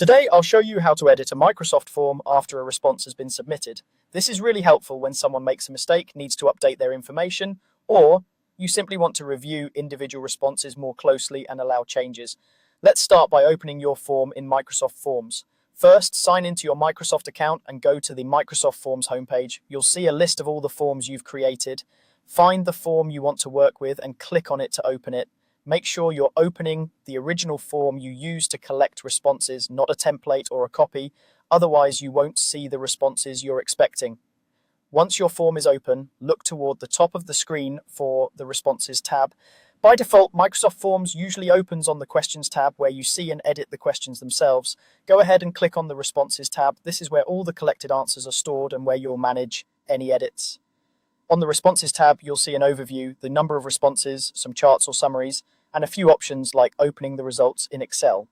Today, I'll show you how to edit a Microsoft form after a response has been submitted. This is really helpful when someone makes a mistake, needs to update their information, or you simply want to review individual responses more closely and allow changes. Let's start by opening your form in Microsoft Forms. First, sign into your Microsoft account and go to the Microsoft Forms homepage. You'll see a list of all the forms you've created. Find the form you want to work with and click on it to open it. Make sure you're opening the original form you used to collect responses, not a template or a copy. Otherwise, you won't see the responses you're expecting. Once your form is open, look toward the top of the screen for the Responses tab. By default, Microsoft Forms usually opens on the Questions tab where you see and edit the questions themselves. Go ahead and click on the Responses tab. This is where all the collected answers are stored and where you'll manage any edits. On the Responses tab, you'll see an overview, the number of responses, some charts or summaries, and a few options like opening the results in Excel.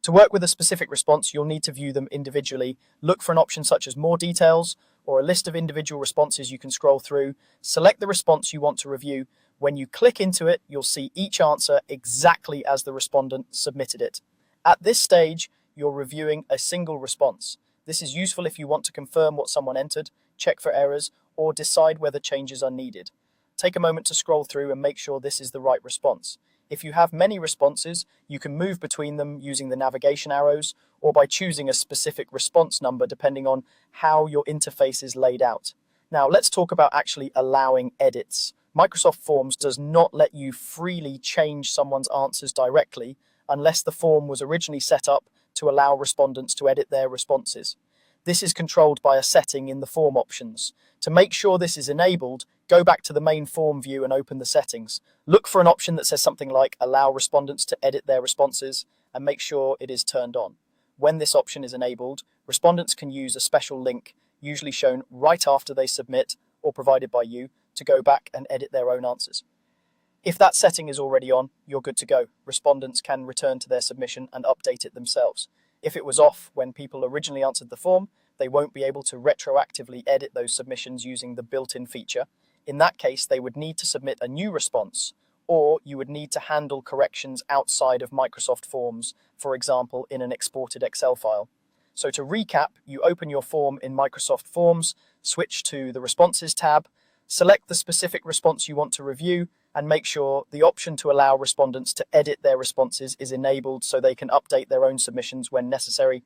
To work with a specific response, you'll need to view them individually. Look for an option such as More Details or a list of individual responses you can scroll through. Select the response you want to review. When you click into it, you'll see each answer exactly as the respondent submitted it. At this stage, you're reviewing a single response. This is useful if you want to confirm what someone entered, check for errors, or decide whether changes are needed. Take a moment to scroll through and make sure this is the right response. If you have many responses, you can move between them using the navigation arrows or by choosing a specific response number depending on how your interface is laid out. Now let's talk about actually allowing edits. Microsoft Forms does not let you freely change someone's answers directly unless the form was originally set up to allow respondents to edit their responses. This is controlled by a setting in the form options. To make sure this is enabled, go back to the main form view and open the settings. Look for an option that says something like allow respondents to edit their responses and make sure it is turned on. When this option is enabled, respondents can use a special link, usually shown right after they submit or provided by you, to go back and edit their own answers. If that setting is already on, you're good to go. Respondents can return to their submission and update it themselves. If it was off when people originally answered the form, they won't be able to retroactively edit those submissions using the built-in feature. In that case, they would need to submit a new response, or you would need to handle corrections outside of Microsoft Forms, for example, in an exported Excel file. So to recap, you open your form in Microsoft Forms, switch to the Responses tab, select the specific response you want to review, and make sure the option to allow respondents to edit their responses is enabled so they can update their own submissions when necessary.